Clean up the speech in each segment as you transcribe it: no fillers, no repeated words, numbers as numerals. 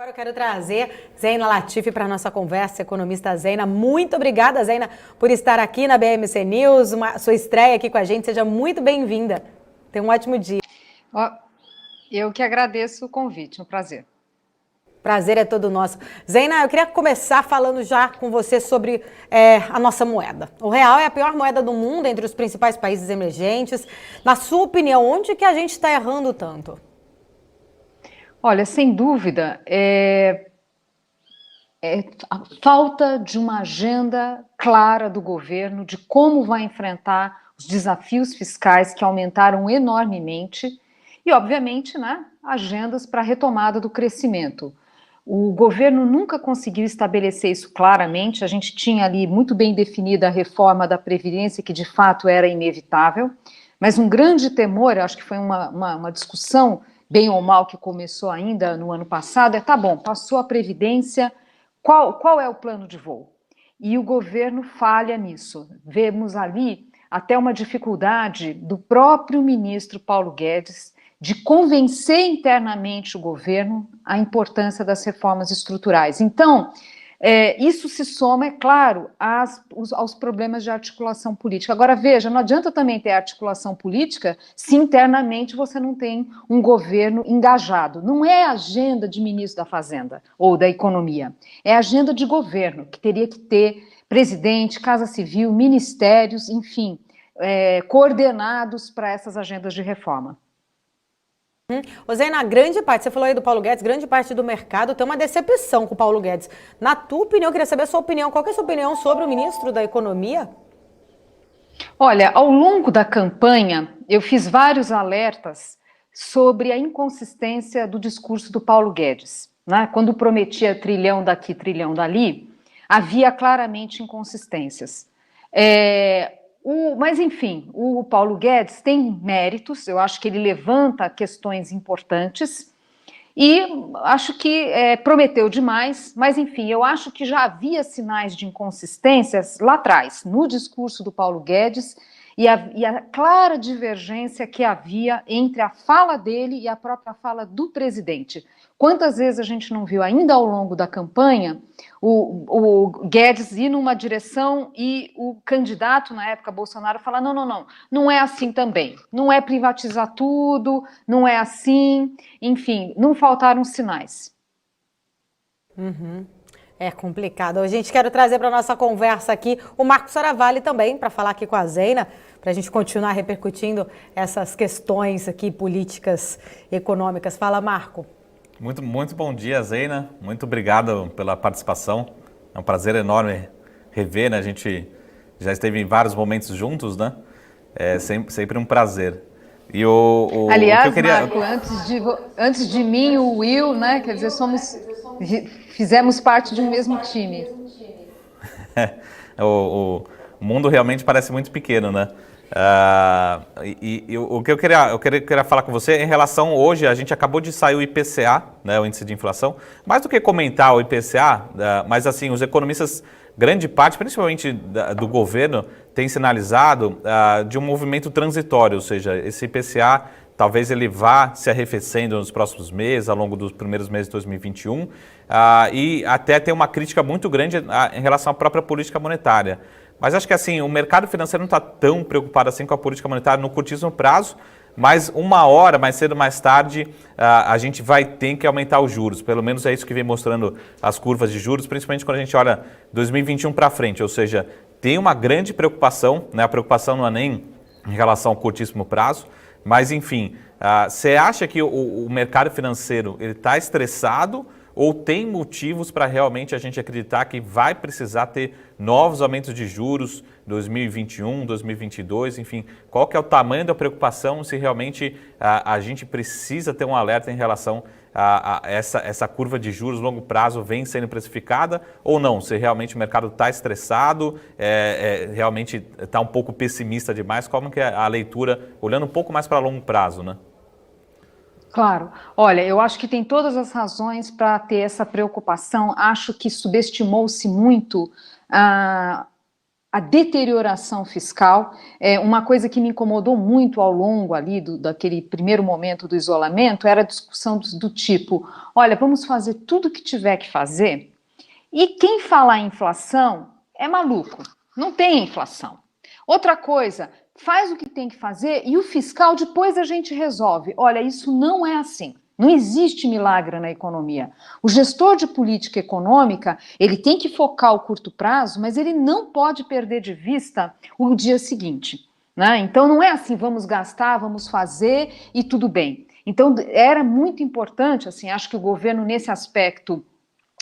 Agora eu quero trazer Zeina Latifi para a nossa conversa, economista Zeina. Muito obrigada, Zeina, por estar aqui na BMC News, sua estreia aqui com a gente. Seja muito bem-vinda. Tenha um ótimo dia. Eu que agradeço o convite, um prazer. Prazer é todo nosso. Zeina, eu queria começar falando já com você sobre a nossa moeda. O real é a pior moeda do mundo entre os principais países emergentes. Na sua opinião, onde que a gente está errando tanto? Olha, sem dúvida, a falta de uma agenda clara do governo de como vai enfrentar os desafios fiscais que aumentaram enormemente e, obviamente, né, agendas para a retomada do crescimento. O governo nunca conseguiu estabelecer isso claramente. A gente tinha ali muito bem definida a reforma da Previdência, que de fato era inevitável, mas um grande temor, acho que foi uma discussão, bem ou mal, que começou ainda no ano passado, tá bom, passou a Previdência, qual é o plano de voo? E o governo falha nisso. Vemos ali até uma dificuldade do próprio ministro Paulo Guedes de convencer internamente o governo a importância das reformas estruturais. Então, isso se soma, é claro, aos problemas de articulação política. Agora, veja, não adianta também ter articulação política se internamente você não tem um governo engajado. Não é agenda de ministro da Fazenda ou da Economia, é agenda de governo, que teria que ter presidente, Casa Civil, ministérios, enfim, coordenados para essas agendas de reforma. Zeina, grande parte, você falou aí do Paulo Guedes, grande parte do mercado tem uma decepção com o Paulo Guedes. Na tua opinião, eu queria saber a sua opinião. Qual que é a sua opinião sobre o ministro da Economia? Olha, ao longo da campanha, eu fiz vários alertas sobre a inconsistência do discurso do Paulo Guedes, né? Quando prometia trilhão daqui, trilhão dali, havia claramente inconsistências. Mas, enfim, o Paulo Guedes tem méritos, eu acho que ele levanta questões importantes e acho que prometeu demais, mas, enfim, eu acho que já havia sinais de inconsistências lá atrás, no discurso do Paulo Guedes e a clara divergência que havia entre a fala dele e a própria fala do presidente. Quantas vezes a gente não viu ainda ao longo da campanha o Guedes ir numa direção e o candidato, na época, Bolsonaro, falar não é assim também, não é privatizar tudo, não é assim, enfim, não faltaram sinais. É complicado. A gente quer trazer para a nossa conversa aqui o Marco Saravalli também, para falar aqui com a Zeina, para a gente continuar repercutindo essas questões aqui políticas, econômicas. Fala, Marco. Muito bom dia, Zeina. Muito obrigado pela participação. É um prazer enorme rever, né? A gente já esteve em vários momentos juntos, né? É sempre um prazer. E Aliás, o que eu queria... Marco, antes de mim, o Will, né? Quer dizer, fizemos parte de um mesmo time. O mundo realmente parece muito pequeno, né? O que eu queria falar com você em relação hoje, a gente acabou de sair o IPCA, né, o índice de inflação. Mais do que comentar o IPCA, mas assim, os economistas, grande parte, principalmente do governo, tem sinalizado de um movimento transitório, ou seja, esse IPCA talvez ele vá se arrefecendo nos próximos meses, ao longo dos primeiros meses de 2021, e até tem uma crítica muito grande em relação à própria política monetária. Mas acho que assim, o mercado financeiro não está tão preocupado assim com a política monetária no curtíssimo prazo, mas uma hora, mais cedo ou mais tarde, a gente vai ter que aumentar os juros. Pelo menos é isso que vem mostrando as curvas de juros, principalmente quando a gente olha 2021 para frente. Ou seja, tem uma grande preocupação, né? A preocupação não é nem em relação ao curtíssimo prazo, mas enfim, você acha que o mercado financeiro está estressado ou tem motivos para realmente a gente acreditar que vai precisar ter novos aumentos de juros 2021, 2022, enfim, qual que é o tamanho da preocupação se realmente a gente precisa ter um alerta em relação a essa curva de juros longo prazo vem sendo precificada ou não? Se realmente o mercado está estressado, realmente está um pouco pessimista demais, como que é a leitura, olhando um pouco mais para longo prazo, né? Claro. Olha, eu acho que tem todas as razões para ter essa preocupação. Acho que subestimou-se muito a deterioração fiscal. Uma coisa que me incomodou muito ao longo ali daquele primeiro momento do isolamento era a discussão do tipo, olha, vamos fazer tudo o que tiver que fazer, e quem falar em inflação é maluco, não tem inflação. Outra coisa, faz o que tem que fazer e o fiscal depois a gente resolve. Olha, isso não é assim. Não existe milagre na economia. O gestor de política econômica, ele tem que focar o curto prazo, mas ele não pode perder de vista o dia seguinte, né? Então não é assim, vamos gastar, vamos fazer e tudo bem. Então era muito importante, assim, acho que o governo nesse aspecto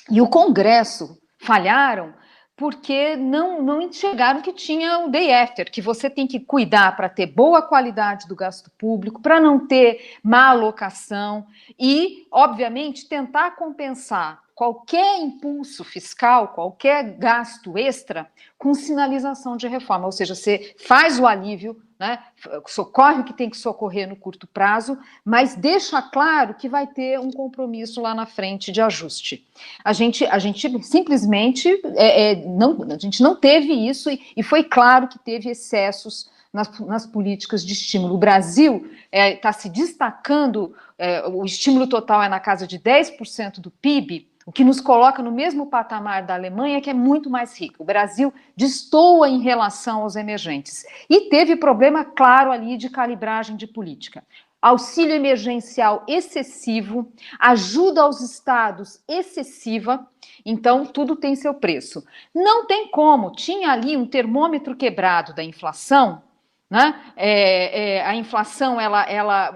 e o Congresso falharam porque não enxergaram que tinha o day after, que você tem que cuidar para ter boa qualidade do gasto público, para não ter má alocação e, obviamente, tentar compensar qualquer impulso fiscal, qualquer gasto extra, com sinalização de reforma. Ou seja, você faz o alívio, né, socorre o que tem que socorrer no curto prazo, mas deixa claro que vai ter um compromisso lá na frente de ajuste. A gente simplesmente a gente não teve isso e foi claro que teve excessos nas políticas de estímulo. O Brasil está se destacando, o estímulo total é na casa de 10% do PIB, o que nos coloca no mesmo patamar da Alemanha, que é muito mais rica. O Brasil destoa em relação aos emergentes. E teve problema claro ali de calibragem de política. Auxílio emergencial excessivo, ajuda aos estados excessiva, então tudo tem seu preço. Não tem como, tinha ali um termômetro quebrado da inflação, né? A inflação,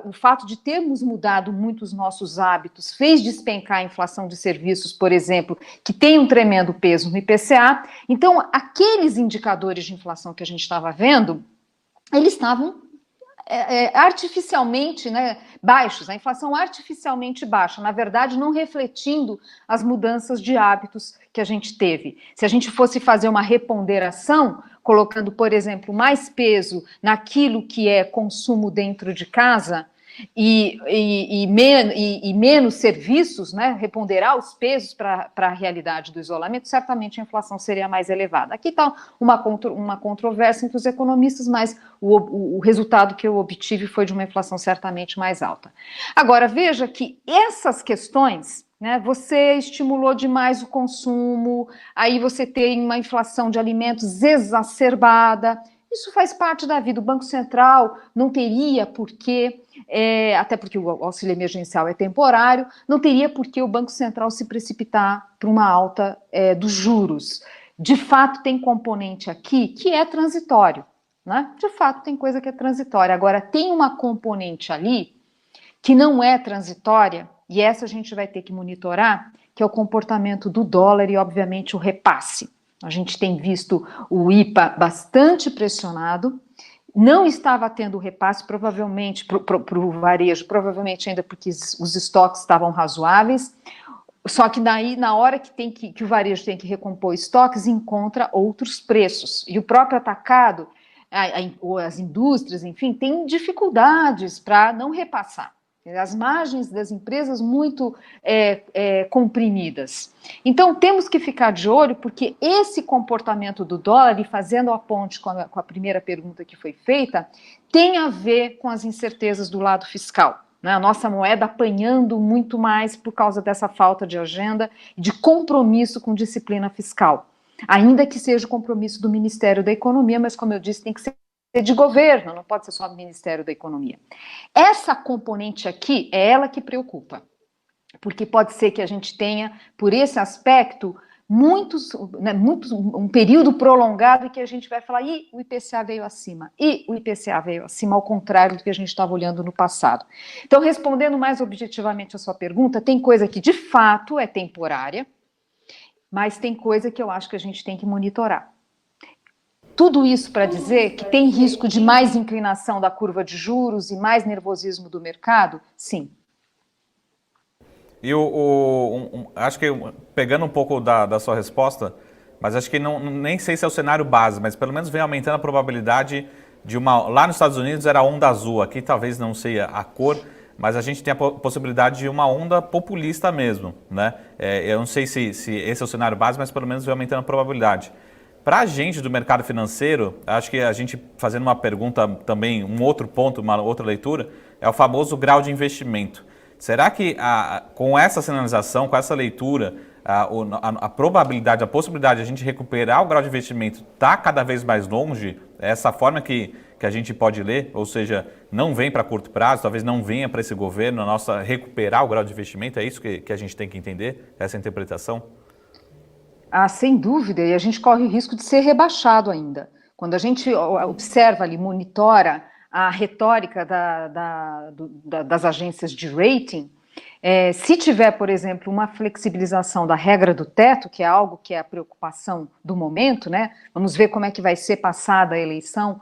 o fato de termos mudado muito os nossos hábitos fez despencar a inflação de serviços, por exemplo, que tem um tremendo peso no IPCA. Então, aqueles indicadores de inflação que a gente estava vendo, eles estavam artificialmente, né, baixos, a inflação artificialmente baixa, na verdade não refletindo as mudanças de hábitos que a gente teve. Se a gente fosse fazer uma reponderação, colocando, por exemplo, mais peso naquilo que é consumo dentro de casa e menos serviços, né, reponderar os pesos para a realidade do isolamento, certamente a inflação seria mais elevada. Aqui está uma controvérsia entre os economistas, mas o resultado que eu obtive foi de uma inflação certamente mais alta. Agora, veja que essas questões, né, você estimulou demais o consumo, aí você tem uma inflação de alimentos exacerbada. Isso faz parte da vida. O Banco Central não teria por que, até porque o auxílio emergencial é temporário, não teria por que o Banco Central se precipitar para uma alta dos juros. De fato, tem componente aqui que é transitório, né? De fato, tem coisa que é transitória. Agora, tem uma componente ali que não é transitória, e essa a gente vai ter que monitorar, que é o comportamento do dólar e, obviamente, o repasse. A gente tem visto o IPA bastante pressionado, não estava tendo repasse, provavelmente, para o varejo, provavelmente ainda porque os estoques estavam razoáveis, só que daí, na hora que o varejo tem que recompor estoques, encontra outros preços. E o próprio atacado, ou as indústrias, enfim, tem dificuldades para não repassar. As margens das empresas muito comprimidas. Então, temos que ficar de olho, porque esse comportamento do dólar, e fazendo a ponte com a primeira pergunta que foi feita, tem a ver com as incertezas do lado fiscal, né? A nossa moeda apanhando muito mais por causa dessa falta de agenda e de compromisso com disciplina fiscal. Ainda que seja o compromisso do Ministério da Economia, mas, como eu disse, tem que ser de governo, não pode ser só do Ministério da Economia. Essa componente aqui é ela que preocupa, porque pode ser que a gente tenha, por esse aspecto, um período prolongado em que a gente vai falar, o IPCA veio acima, ao contrário do que a gente estava olhando no passado. Então, respondendo mais objetivamente a sua pergunta, tem coisa que de fato é temporária, mas tem coisa que eu acho que a gente tem que monitorar. Tudo isso para dizer que tem risco de mais inclinação da curva de juros e mais nervosismo do mercado? Sim. E acho que, pegando um pouco da sua resposta, mas acho que nem sei se é o cenário base, mas pelo menos vem aumentando a probabilidade de lá nos Estados Unidos era a onda azul, aqui talvez não seja a cor, mas a gente tem a possibilidade de uma onda populista mesmo, né? Eu não sei se esse é o cenário base, mas pelo menos vem aumentando a probabilidade. Para a gente do mercado financeiro, acho que a gente fazendo uma pergunta também, um outro ponto, uma outra leitura, é o famoso grau de investimento. Será que com essa sinalização, com essa leitura, a probabilidade, a possibilidade de a gente recuperar o grau de investimento está cada vez mais longe? É essa forma que a gente pode ler, ou seja, não vem para curto prazo, talvez não venha para esse governo recuperar o grau de investimento, é isso que a gente tem que entender, essa interpretação? Ah, sem dúvida, e a gente corre o risco de ser rebaixado ainda. Quando a gente observa ali, monitora a retórica das agências de rating, se tiver, por exemplo, uma flexibilização da regra do teto, que é algo que é a preocupação do momento, né? Vamos ver como é que vai ser passada a eleição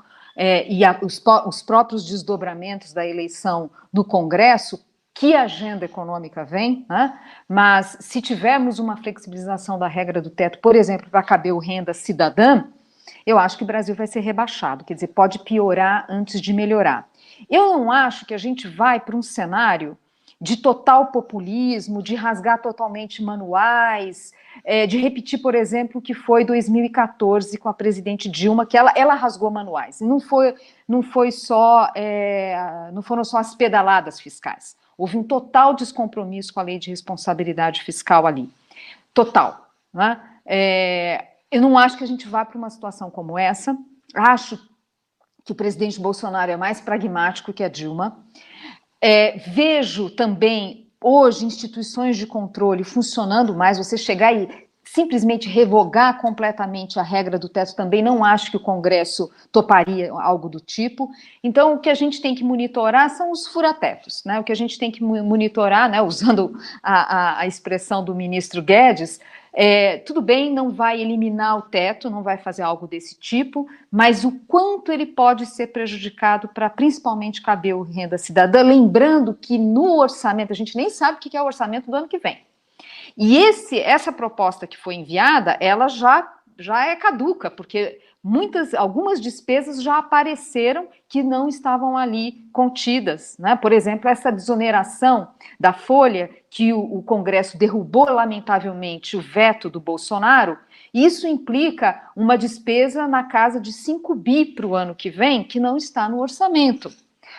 os próprios desdobramentos da eleição no Congresso, que agenda econômica vem, né? Mas se tivermos uma flexibilização da regra do teto, por exemplo, para caber o renda cidadã, eu acho que o Brasil vai ser rebaixado, quer dizer, pode piorar antes de melhorar. Eu não acho que a gente vai para um cenário de total populismo, de rasgar totalmente manuais, de repetir, por exemplo, o que foi 2014 com a presidente Dilma, que ela rasgou manuais. Não foram só as pedaladas fiscais. Houve um total descompromisso com a lei de responsabilidade fiscal ali. Total. Né? Eu não acho que a gente vá para uma situação como essa. Acho que o presidente Bolsonaro é mais pragmático que a Dilma. Vejo também, hoje, instituições de controle funcionando mais. Você chegar e simplesmente revogar completamente a regra do teto, também não acho que o Congresso toparia algo do tipo. Então, o que a gente tem que monitorar são os furatetos, né? O que a gente tem que monitorar, né, usando a expressão do ministro Guedes, tudo bem, não vai eliminar o teto, não vai fazer algo desse tipo, mas o quanto ele pode ser prejudicado para principalmente caber o renda cidadã, lembrando que no orçamento, a gente nem sabe o que é o orçamento do ano que vem. E essa proposta que foi enviada, ela já é caduca, porque algumas despesas já apareceram que não estavam ali contidas, né? Por exemplo, essa desoneração da folha, que o Congresso derrubou lamentavelmente o veto do Bolsonaro, isso implica uma despesa na casa de 5 bi para o ano que vem, que não está no orçamento.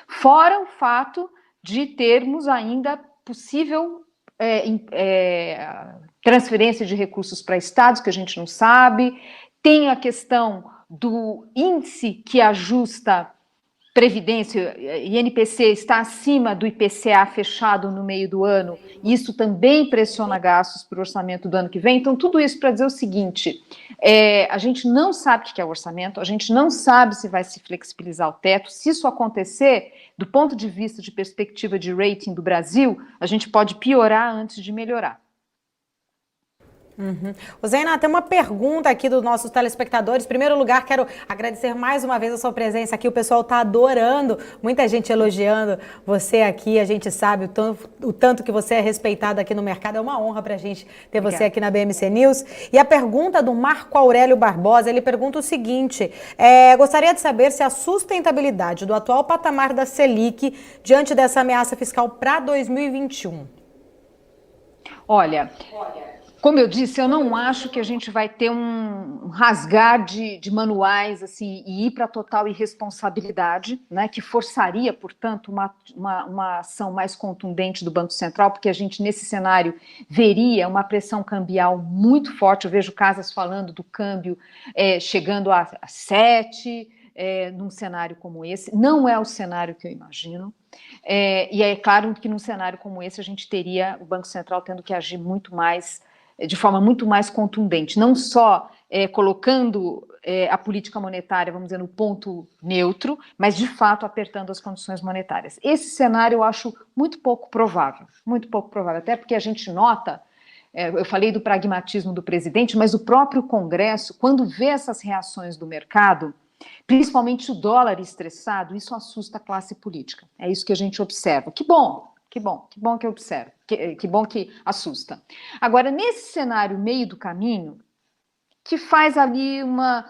Fora o fato de termos ainda possível transferência de recursos para estados, que a gente não sabe, tem a questão do índice que ajusta Previdência, INPC está acima do IPCA fechado no meio do ano, e isso também pressiona gastos para o orçamento do ano que vem. Então, tudo isso para dizer o seguinte, a gente não sabe o que é o orçamento, a gente não sabe se vai se flexibilizar o teto. Se isso acontecer, do ponto de vista de perspectiva de rating do Brasil, a gente pode piorar antes de melhorar. Zaina, tem uma pergunta aqui dos nossos telespectadores. Em primeiro lugar, quero agradecer mais uma vez a sua presença aqui. O pessoal está adorando, muita gente elogiando você aqui. A gente sabe o tanto que você é respeitado aqui no mercado. É uma honra para a gente ter você aqui na BMC News. E a pergunta do Marco Aurélio Barbosa, ele pergunta o seguinte: gostaria de saber se a sustentabilidade do atual patamar da Selic diante dessa ameaça fiscal para 2021. Olha, como eu disse, eu não acho que a gente vai ter um rasgar de manuais assim, e ir para a total irresponsabilidade, né, que forçaria, portanto, uma ação mais contundente do Banco Central, porque a gente, nesse cenário, veria uma pressão cambial muito forte. Eu vejo casas falando do câmbio chegando a 7, num cenário como esse. Não é o cenário que eu imagino. E é claro que num cenário como esse a gente teria o Banco Central tendo que agir muito mais, de forma muito mais contundente, não só colocando a política monetária, vamos dizer, no ponto neutro, mas de fato apertando as condições monetárias. Esse cenário eu acho muito pouco provável, até porque a gente nota, eu falei do pragmatismo do presidente, mas o próprio Congresso, quando vê essas reações do mercado, principalmente o dólar estressado, isso assusta a classe política. É isso que a gente observa. Que bom que observa, que bom que assusta. Agora, nesse cenário meio do caminho, que faz ali uma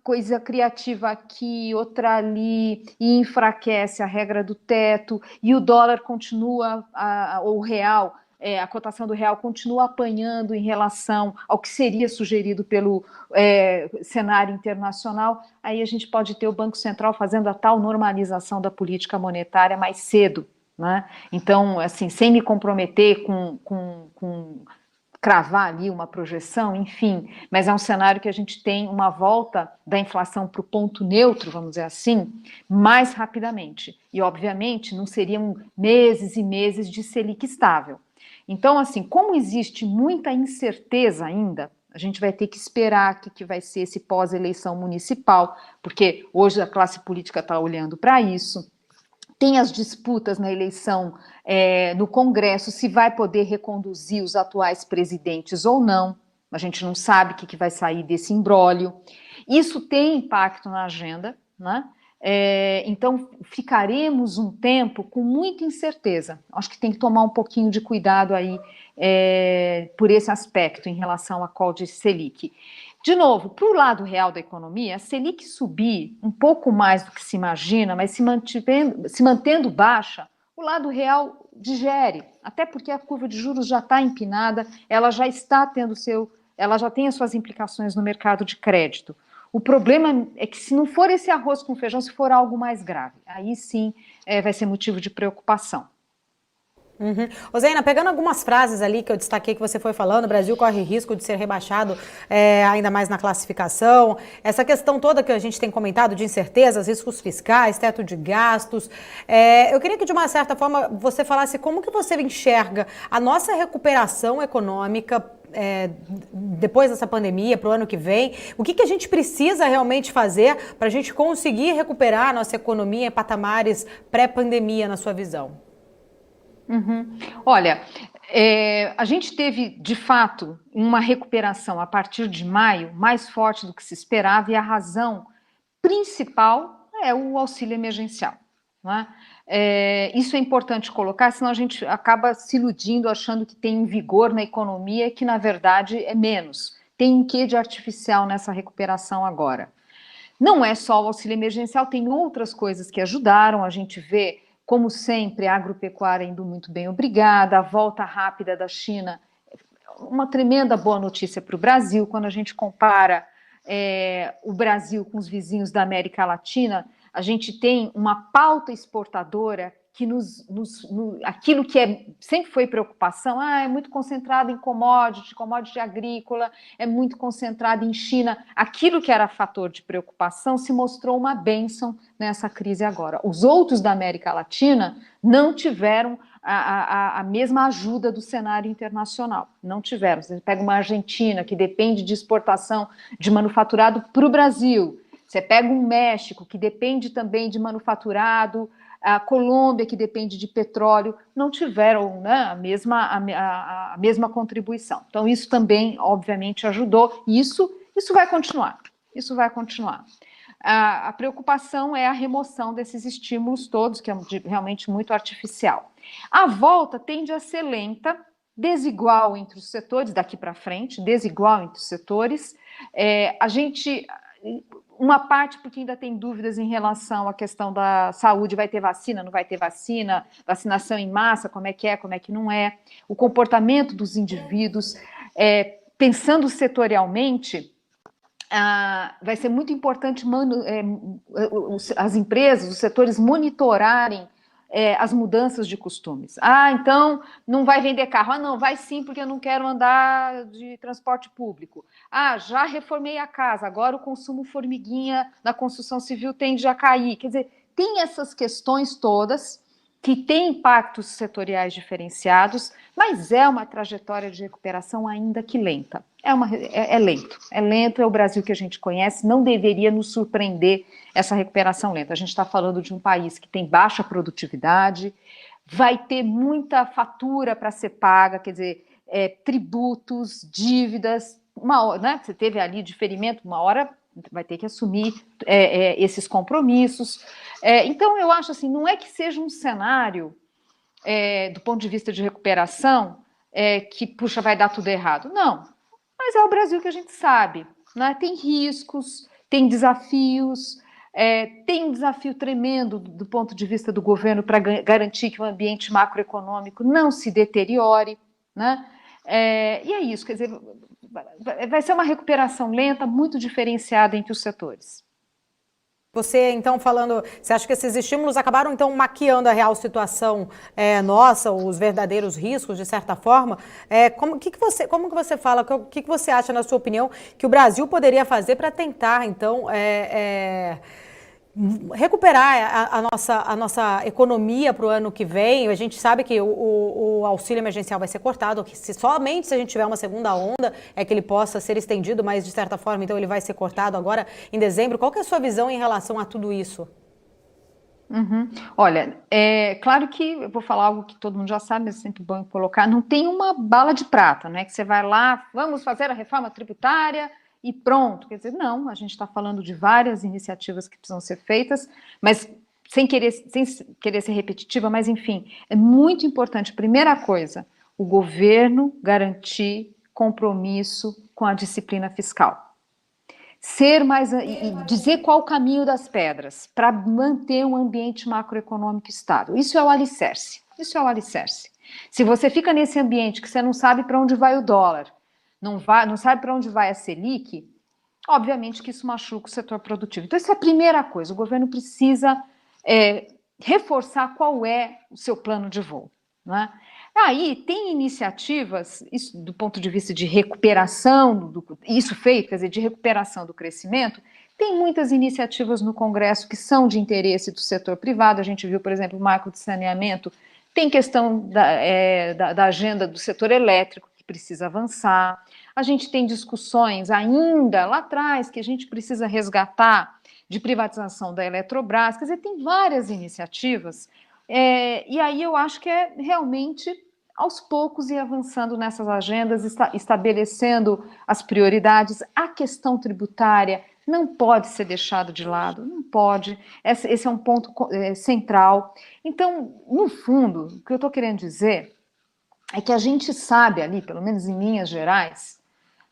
coisa criativa aqui, outra ali, e enfraquece a regra do teto, e o dólar continua, ou o real, a cotação do real continua apanhando em relação ao que seria sugerido pelo cenário internacional, aí a gente pode ter o Banco Central fazendo a tal normalização da política monetária mais cedo, né? Então, assim, sem me comprometer com cravar ali uma projeção, enfim, mas é um cenário que a gente tem uma volta da inflação para o ponto neutro, vamos dizer assim, mais rapidamente. E, obviamente, não seriam meses e meses de Selic estável. Então, assim, como existe muita incerteza ainda, a gente vai ter que esperar o que vai ser esse pós-eleição municipal, porque hoje a classe política está olhando para isso. Tem as disputas na eleição no Congresso, se vai poder reconduzir os atuais presidentes ou não. A gente não sabe o que vai sair desse imbróglio. Isso tem impacto na agenda, né? Então, ficaremos um tempo com muita incerteza. Acho que tem que tomar um pouquinho de cuidado aí por esse aspecto em relação à call de Selic. De novo, para o lado real da economia, a Selic subir um pouco mais do que se imagina, mas se mantendo baixa, o lado real digere, até porque a curva de juros já está empinada, ela já está tendo ela já tem as suas implicações no mercado de crédito. O problema é que se não for esse arroz com feijão, se for algo mais grave, aí sim vai ser motivo de preocupação. Ô Zeina, pegando algumas frases ali que eu destaquei que você foi falando, o Brasil corre risco de ser rebaixado ainda mais na classificação, essa questão toda que a gente tem comentado de incertezas, riscos fiscais, teto de gastos, eu queria que de uma certa forma você falasse como que você enxerga a nossa recuperação econômica depois dessa pandemia, para o ano que vem, o que a gente precisa realmente fazer para a gente conseguir recuperar a nossa economia em patamares pré-pandemia, na sua visão? Olha, a gente teve, de fato, uma recuperação a partir de maio mais forte do que se esperava, e a razão principal é o auxílio emergencial, né? Isso é importante colocar, senão a gente acaba se iludindo, achando que tem um vigor na economia, que na verdade é menos. Tem um quê de artificial nessa recuperação agora. Não é só o auxílio emergencial, tem outras coisas que ajudaram, a gente vê, como sempre, a agropecuária indo muito bem, obrigada, a volta rápida da China, uma tremenda boa notícia para o Brasil. Quando a gente compara o Brasil com os vizinhos da América Latina, a gente tem uma pauta exportadora que aquilo que sempre foi preocupação, é muito concentrado em commodity agrícola, é muito concentrado em China. Aquilo que era fator de preocupação se mostrou uma bênção nessa crise agora. Os outros da América Latina não tiveram a mesma ajuda do cenário internacional. Não tiveram. Você pega uma Argentina, que depende de exportação de manufaturado para o Brasil. Você pega um México, que depende também de manufaturado, a Colômbia, que depende de petróleo, não tiveram, né, a mesma contribuição. Então, isso também, obviamente, ajudou, e isso vai continuar. Isso vai continuar. A preocupação é a remoção desses estímulos todos, que é realmente muito artificial. A volta tende a ser lenta, desigual entre os setores, daqui para frente, desigual entre os setores. Uma parte porque ainda tem dúvidas em relação à questão da saúde, vai ter vacina, não vai ter vacina, vacinação em massa, como é que não é, o comportamento dos indivíduos, pensando setorialmente, vai ser muito importante as empresas, os setores monitorarem as mudanças de costumes. Então não vai vender carro. Não, vai sim, porque eu não quero andar de transporte público. Já reformei a casa, agora o consumo formiguinha da construção civil tende a cair. Quer dizer, tem essas questões todas que têm impactos setoriais diferenciados, mas é uma trajetória de recuperação ainda que lenta. É lento, é o Brasil que a gente conhece, não deveria nos surpreender essa recuperação lenta. A gente está falando de um país que tem baixa produtividade, vai ter muita fatura para ser paga, quer dizer, tributos, dívidas, né, você teve ali diferimento, uma hora vai ter que assumir esses compromissos. Então, eu acho assim, não é que seja um cenário, do ponto de vista de recuperação, que, puxa, vai dar tudo errado. Não, mas é o Brasil que a gente sabe, né? Tem riscos, tem desafios, tem um desafio tremendo do ponto de vista do governo para garantir que o ambiente macroeconômico não se deteriore, né? E é isso, quer dizer, vai ser uma recuperação lenta, muito diferenciada entre os setores. Você, então, você acha que esses estímulos acabaram, então, maquiando a real situação nossa, os verdadeiros riscos, de certa forma? Como que você fala, o que você acha, na sua opinião, que o Brasil poderia fazer para tentar, então, recuperar a nossa economia para o ano que vem? A gente sabe que o auxílio emergencial vai ser cortado, que somente se a gente tiver uma segunda onda é que ele possa ser estendido, mas de certa forma então ele vai ser cortado agora em dezembro. Qual que é a sua visão em relação a tudo isso? Olha, claro que eu vou falar algo que todo mundo já sabe, mas é sempre bom colocar, não tem uma bala de prata, né? Que você vai lá, vamos fazer a reforma tributária e pronto. Quer dizer, não, a gente está falando de várias iniciativas que precisam ser feitas, mas sem querer ser repetitiva, mas enfim, é muito importante, primeira coisa, o governo garantir compromisso com a disciplina fiscal. E dizer qual o caminho das pedras para manter um ambiente macroeconômico estável. Isso é o alicerce. Isso é o alicerce. Se você fica nesse ambiente que você não sabe para onde vai o dólar, não sabe para onde vai a Selic, obviamente que isso machuca o setor produtivo. Então, essa é a primeira coisa. O governo precisa reforçar qual é o seu plano de voo, né? Aí tem iniciativas, isso, do ponto de vista de recuperação, isso feito, quer dizer, de recuperação do crescimento, tem muitas iniciativas no Congresso que são de interesse do setor privado. A gente viu, por exemplo, o marco de saneamento, tem questão da agenda do setor elétrico, que precisa avançar. A gente tem discussões ainda lá atrás que a gente precisa resgatar de privatização da Eletrobras, quer dizer, tem várias iniciativas. E aí eu acho que é realmente aos poucos ir avançando nessas agendas, estabelecendo as prioridades. A questão tributária não pode ser deixada de lado, não pode. Esse é um ponto central. Então, no fundo, o que eu estou querendo dizer é que a gente sabe ali, pelo menos em linhas gerais,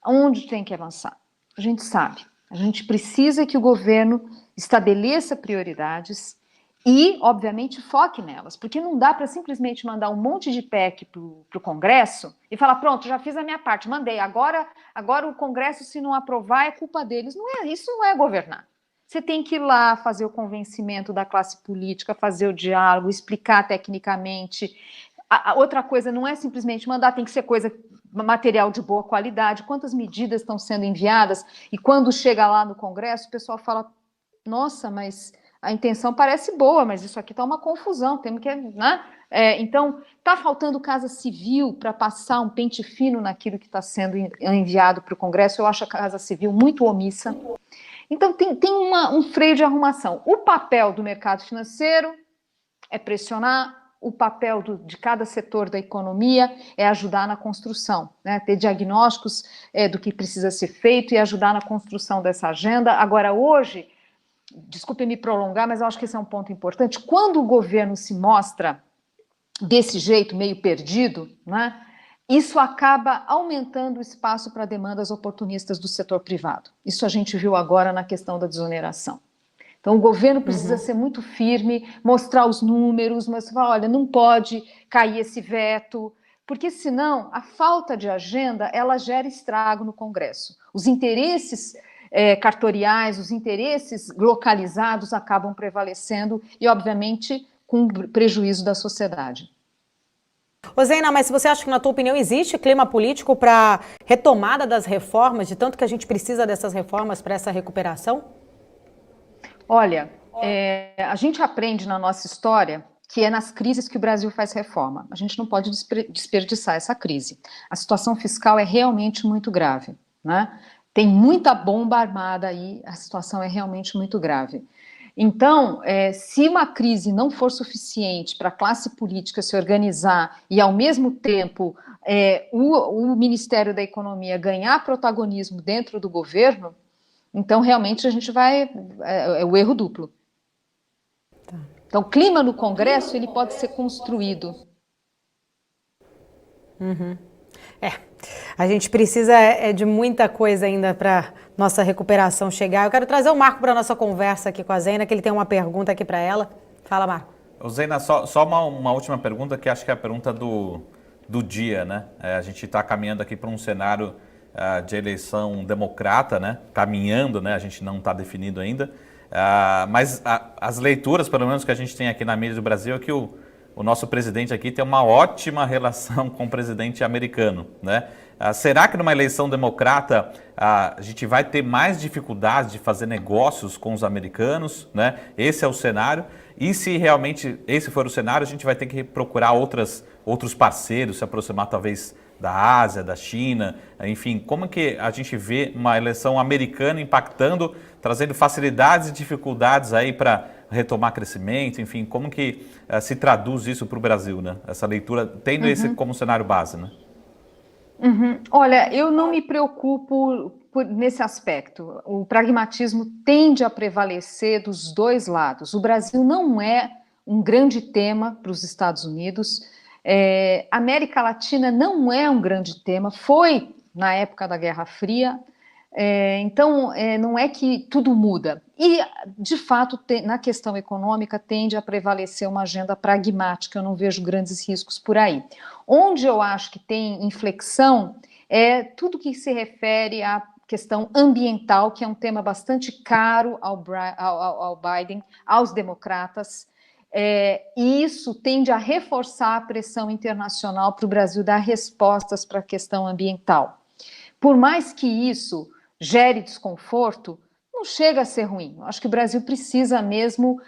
onde tem que avançar. A gente sabe. A gente precisa que o governo estabeleça prioridades e, obviamente, foque nelas, porque não dá para simplesmente mandar um monte de PEC para o Congresso e falar, pronto, já fiz a minha parte, mandei, agora o Congresso, se não aprovar, é culpa deles. Isso não é governar. Você tem que ir lá fazer o convencimento da classe política, fazer o diálogo, explicar tecnicamente. Outra coisa, não é simplesmente mandar, tem que ser material de boa qualidade, quantas medidas estão sendo enviadas, e quando chega lá no Congresso, o pessoal fala, nossa, mas a intenção parece boa, mas isso aqui está uma confusão, temos que, né? Então, está faltando Casa Civil para passar um pente fino naquilo que está sendo enviado para o Congresso. Eu acho a Casa Civil muito omissa. Então, tem um freio de arrumação. O papel do mercado financeiro é pressionar, o papel de cada setor da economia é ajudar na construção, né? Ter diagnósticos do que precisa ser feito e ajudar na construção dessa agenda. Agora, hoje, desculpe me prolongar, mas eu acho que esse é um ponto importante. Quando o governo se mostra desse jeito, meio perdido, né, isso acaba aumentando o espaço para demandas oportunistas do setor privado. Isso a gente viu agora na questão da desoneração. Então, o governo precisa ser muito firme, mostrar os números, mas falar, olha, não pode cair esse veto, porque senão a falta de agenda, ela gera estrago no Congresso. Os interesses cartoriais, os interesses localizados acabam prevalecendo e, obviamente, com prejuízo da sociedade. Zeina, mas você acha que, na tua opinião, existe clima político para retomada das reformas, de tanto que a gente precisa dessas reformas para essa recuperação? Olha, a gente aprende na nossa história que é nas crises que o Brasil faz reforma. A gente não pode desperdiçar essa crise. A situação fiscal é realmente muito grave, né? Tem muita bomba armada aí, a situação é realmente muito grave. Então, se uma crise não for suficiente para a classe política se organizar e, ao mesmo tempo, o Ministério da Economia ganhar protagonismo dentro do governo, então, realmente, a gente vai... É o erro duplo. Então, o clima no Congresso, ele pode ser construído. A gente precisa de muita coisa ainda para nossa recuperação chegar. Eu quero trazer o Marco para a nossa conversa aqui com a Zeina, que ele tem uma pergunta aqui para ela. Fala, Marco. Zeina, só uma última pergunta, que acho que é a pergunta do do dia, né? A gente está caminhando aqui para um cenário de eleição democrata, né? Caminhando, né? A gente não está definido ainda. Mas as leituras, pelo menos que a gente tem aqui na mídia do Brasil, é que o nosso presidente aqui tem uma ótima relação com o presidente americano, né? Será que numa eleição democrata a gente vai ter mais dificuldade de fazer negócios com os americanos, né? Esse é o cenário. E se realmente esse for o cenário, a gente vai ter que procurar outros parceiros, se aproximar talvez da Ásia, da China, enfim, como que a gente vê uma eleição americana impactando, trazendo facilidades e dificuldades aí para retomar crescimento, enfim, como que se traduz isso para o Brasil, né? Essa leitura, tendo esse como cenário base, né? Olha, eu não me preocupo nesse aspecto. O pragmatismo tende a prevalecer dos dois lados. O Brasil não é um grande tema para os Estados Unidos. A América Latina não é um grande tema, foi na época da Guerra Fria. Então, não é que tudo muda. E, de fato, na questão econômica, tende a prevalecer uma agenda pragmática, eu não vejo grandes riscos por aí. Onde eu acho que tem inflexão é tudo que se refere à questão ambiental, que é um tema bastante caro ao Biden, aos democratas, e isso tende a reforçar a pressão internacional para o Brasil dar respostas para a questão ambiental. Por mais que isso gere desconforto, não chega a ser ruim. Eu acho que o Brasil precisa mesmo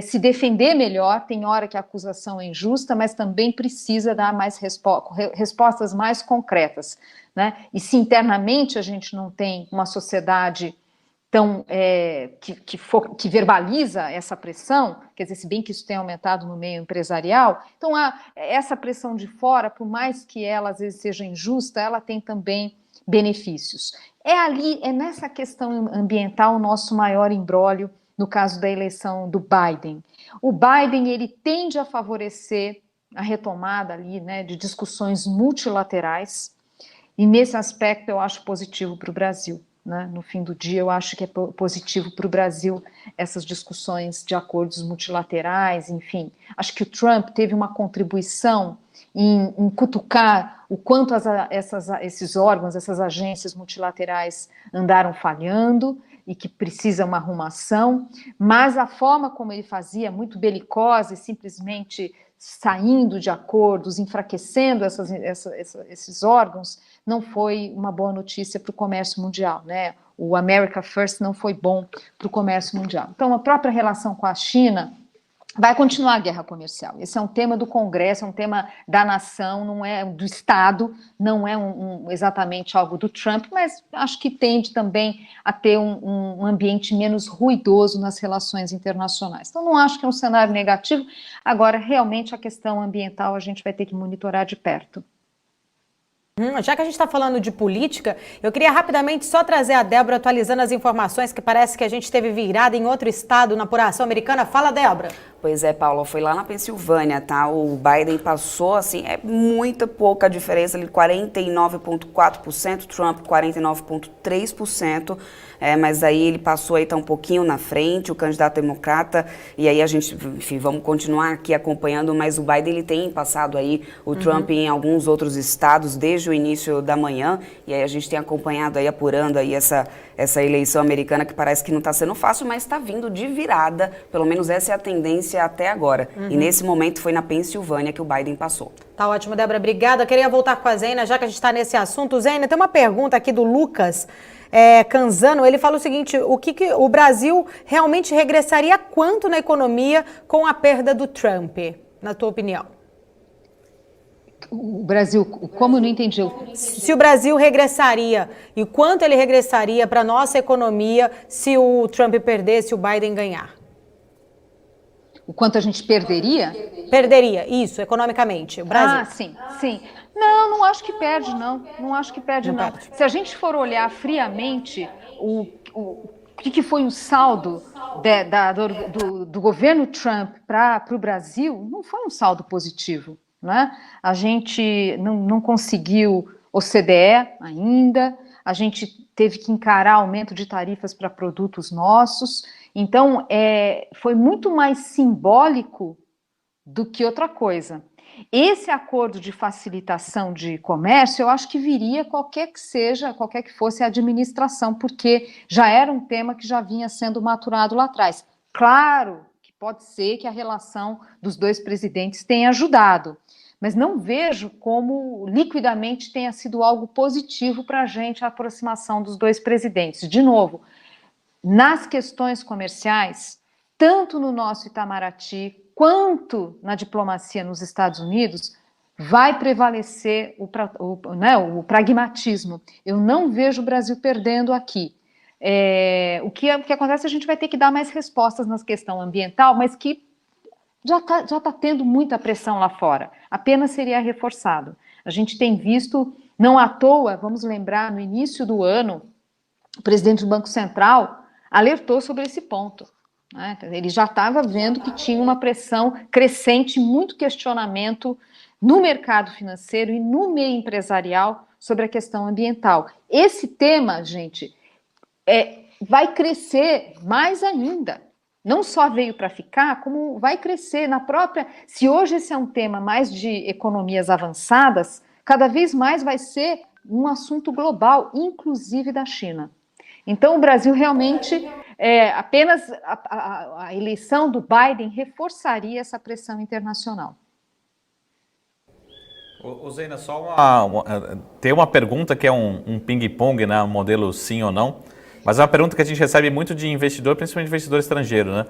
se defender melhor. Tem hora que a acusação é injusta, mas também precisa dar mais respostas mais concretas, né? E se internamente a gente não tem uma sociedade tão que verbaliza essa pressão, quer dizer, se bem que isso tem aumentado no meio empresarial, então essa pressão de fora, por mais que ela às vezes seja injusta, ela tem também benefícios. É nessa questão ambiental o nosso maior imbróglio no caso da eleição do Biden. O Biden, ele tende a favorecer a retomada ali, né, de discussões multilaterais, e nesse aspecto eu acho positivo para o Brasil, né? No fim do dia eu acho que é positivo para o Brasil essas discussões de acordos multilaterais, enfim. Acho que o Trump teve uma contribuição em cutucar o quanto esses órgãos, essas agências multilaterais andaram falhando e que precisa uma arrumação, mas a forma como ele fazia, muito belicosa e simplesmente saindo de acordos, enfraquecendo esses órgãos, não foi uma boa notícia para o comércio mundial, né? O America First não foi bom para o comércio mundial. Então, a própria relação com a China vai continuar a guerra comercial. Esse é um tema do Congresso, é um tema da nação, não é do Estado, não é exatamente algo do Trump, mas acho que tende também a ter um ambiente menos ruidoso nas relações internacionais. Então, não acho que é um cenário negativo. Agora, realmente, a questão ambiental a gente vai ter que monitorar de perto. Já que a gente está falando de política, eu queria rapidamente só trazer a Débora atualizando as informações, que parece que a gente teve virada em outro estado na apuração americana. Fala, Débora. Pois é, Paula, foi lá na Pensilvânia, tá? O Biden passou, assim, muita pouca diferença, ali 49,4%, Trump 49,3%, mas aí ele passou aí, tá um pouquinho na frente, o candidato democrata, e aí a gente, enfim, vamos continuar aqui acompanhando, mas o Biden, ele tem passado aí o Trump em alguns outros estados desde o início da manhã, e aí a gente tem acompanhado aí, apurando aí essa eleição americana, que parece que não está sendo fácil, mas está vindo de virada, pelo menos essa é a tendência até agora. E nesse momento foi na Pensilvânia que o Biden passou. Tá ótimo, Débora, obrigada. Eu queria voltar com a Zeina, já que a gente está nesse assunto. Zeina, tem uma pergunta aqui do Lucas Canzano. Ele fala o seguinte: o Brasil realmente regressaria quanto na economia com a perda do Trump, na tua opinião? O Brasil, como eu não entendi? Se o Brasil regressaria e quanto ele regressaria para a nossa economia se o Trump perder, se o Biden ganhar? O quanto a gente perderia? Perderia, isso, economicamente. O Brasil. Sim, sim. Não acho que perde, não. Não acho que perde, não. Se a gente for olhar friamente o que foi o saldo do governo Trump para o Brasil, não foi um saldo positivo, né? A gente não conseguiu OCDE ainda, a gente teve que encarar aumento de tarifas para produtos nossos. Então, foi muito mais simbólico do que outra coisa. esse acordo de facilitação de comércio, eu acho que viria qualquer que fosse a administração, porque já era um tema que já vinha sendo maturado lá atrás. Claro que pode ser que a relação dos dois presidentes tenha ajudado, mas não vejo como liquidamente tenha sido algo positivo para a gente a aproximação dos dois presidentes. De novo, nas questões comerciais, tanto no nosso Itamaraty quanto na diplomacia nos Estados Unidos, vai prevalecer o pragmatismo. Eu não vejo o Brasil perdendo aqui. O que acontece, a gente vai ter que dar mais respostas na questão ambiental, mas que já tá tendo muita pressão lá fora. Apenas seria reforçado. A gente tem visto, não à toa, vamos lembrar, no início do ano, o presidente do Banco Central alertou sobre esse ponto. Né? Ele já estava vendo que tinha uma pressão crescente, muito questionamento no mercado financeiro e no meio empresarial sobre a questão ambiental. Esse tema, gente, vai crescer mais ainda. Não só veio para ficar, como vai crescer na própria... Se hoje esse é um tema mais de economias avançadas, cada vez mais vai ser um assunto global, inclusive da China. Então, o Brasil realmente, apenas a eleição do Biden reforçaria essa pressão internacional. Zeina, só tem uma pergunta que é um ping-pong, né, um modelo sim ou não, mas é uma pergunta que a gente recebe muito de investidor, principalmente investidor estrangeiro, né?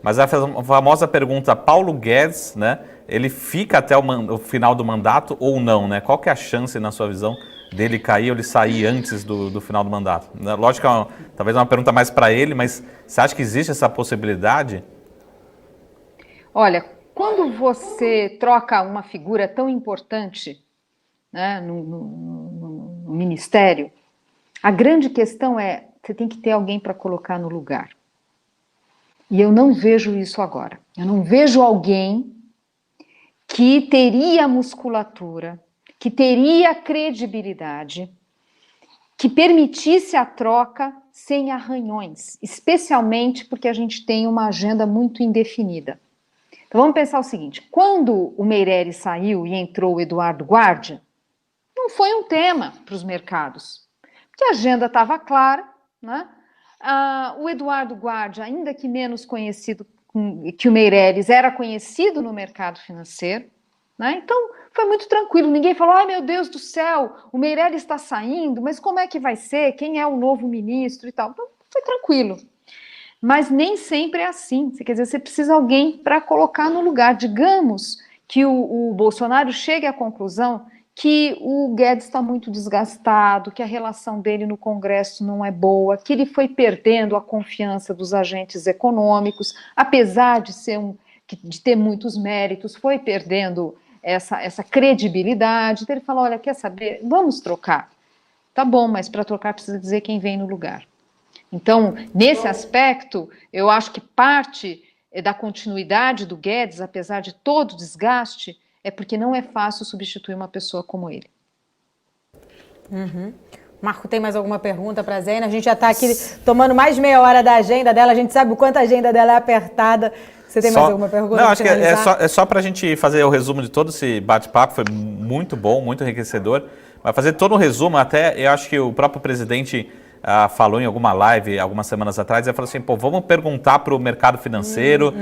Mas a famosa pergunta, Paulo Guedes, né, ele fica até o final do mandato ou não, né? Qual que é a chance, na sua visão, dele cair ou ele sair antes do final do mandato? Lógico que talvez uma pergunta mais para ele, mas você acha que existe essa possibilidade? Olha, quando você troca uma figura tão importante, né, no ministério, a grande questão é, você tem que ter alguém para colocar no lugar. E eu não vejo isso agora. Eu não vejo alguém que teria musculatura, que teria credibilidade, que permitisse a troca sem arranhões, especialmente porque a gente tem uma agenda muito indefinida. Então vamos pensar o seguinte, quando o Meirelles saiu e entrou o Eduardo Guardia, não foi um tema para os mercados, porque a agenda estava clara, né? O Eduardo Guardia, ainda que menos conhecido que o Meirelles, era conhecido no mercado financeiro, né? Então foi muito tranquilo, ninguém falou, ai meu Deus do céu, o Meirelles está saindo, mas como é que vai ser, quem é o novo ministro e tal, então foi tranquilo. Mas nem sempre é assim, quer dizer, você precisa de alguém para colocar no lugar. Digamos que o Bolsonaro chegue à conclusão que o Guedes está muito desgastado, que a relação dele no Congresso não é boa, que ele foi perdendo a confiança dos agentes econômicos, apesar de ter muitos méritos, foi perdendo essa credibilidade. Então ele fala, olha, quer saber, vamos trocar. Tá bom, mas para trocar precisa dizer quem vem no lugar. Então, nesse aspecto, eu acho que parte da continuidade do Guedes, apesar de todo o desgaste, é porque não é fácil substituir uma pessoa como ele. Uhum. Marco, tem mais alguma pergunta para a Zeina? A gente já está aqui tomando mais de meia hora da agenda dela, a gente sabe o quanto a agenda dela é apertada. Você tem mais alguma pergunta? Não, acho que é só para a gente fazer o resumo de todo esse bate-papo, foi muito bom, muito enriquecedor. Mas fazer todo o resumo, até eu acho que o próprio presidente falou em alguma live algumas semanas atrás, ele falou assim, pô, vamos perguntar para o mercado financeiro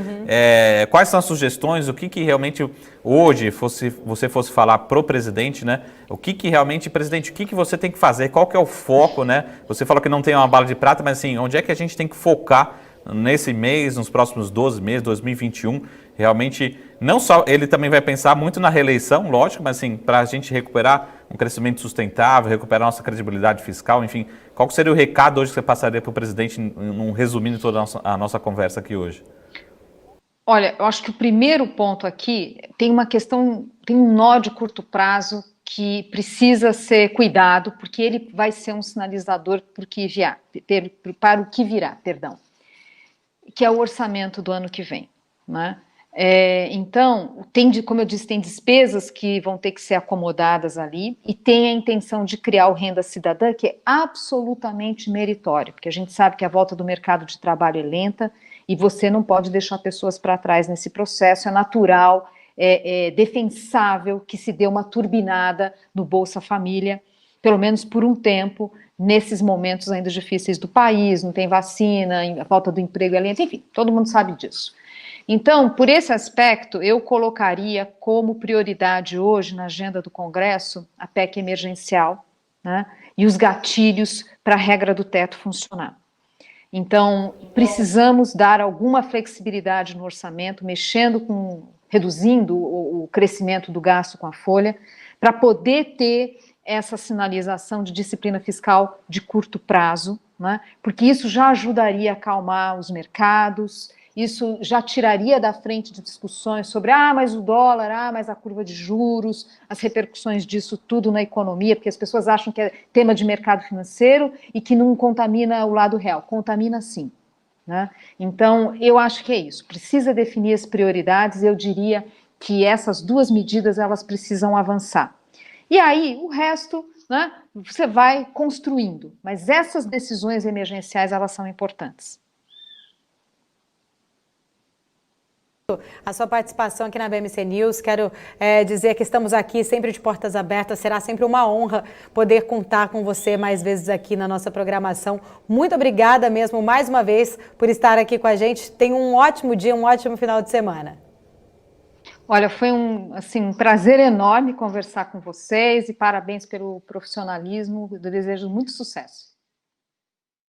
quais são as sugestões, o que realmente hoje você fosse falar para o presidente, né? O que realmente, presidente, o que você tem que fazer, qual que é o foco, né? Você falou que não tem uma bala de prata, mas assim, onde é que a gente tem que focar nesse mês, nos próximos 12 meses, 2021, realmente, não só ele também vai pensar muito na reeleição, lógico, mas assim, para a gente recuperar um crescimento sustentável, recuperar nossa credibilidade fiscal, enfim, qual seria o recado hoje que você passaria para o presidente, resumindo toda a nossa conversa aqui hoje? Olha, eu acho que o primeiro ponto aqui tem uma questão, tem um nó de curto prazo que precisa ser cuidado, porque ele vai ser um sinalizador para o que virá, que é o orçamento do ano que vem, né? Então, como eu disse, tem despesas que vão ter que ser acomodadas ali e tem a intenção de criar o Renda Cidadã, que é absolutamente meritório, porque a gente sabe que a volta do mercado de trabalho é lenta e você não pode deixar pessoas para trás nesse processo, é natural defensável que se dê uma turbinada no Bolsa Família, pelo menos por um tempo, nesses momentos ainda difíceis do país, não tem vacina, a falta do emprego, enfim, todo mundo sabe disso. Então, por esse aspecto, eu colocaria como prioridade hoje na agenda do Congresso a PEC emergencial, né, e os gatilhos para a regra do teto funcionar. Então, precisamos dar alguma flexibilidade no orçamento, reduzindo o crescimento do gasto com a folha, para poder ter essa sinalização de disciplina fiscal de curto prazo, né? Porque isso já ajudaria a acalmar os mercados, isso já tiraria da frente de discussões sobre mas o dólar, mas a curva de juros, as repercussões disso tudo na economia, porque as pessoas acham que é tema de mercado financeiro e que não contamina o lado real. Contamina sim, né? Então, eu acho que é isso. Precisa definir as prioridades, eu diria que essas duas medidas, elas precisam avançar. E aí, o resto, né, você vai construindo. Mas essas decisões emergenciais, elas são importantes. A sua participação aqui na BMC News, quero dizer que estamos aqui sempre de portas abertas, será sempre uma honra poder contar com você mais vezes aqui na nossa programação. Muito obrigada mesmo, mais uma vez, por estar aqui com a gente. Tenha um ótimo dia, um ótimo final de semana. Olha, foi um prazer enorme conversar com vocês e parabéns pelo profissionalismo, eu desejo muito sucesso.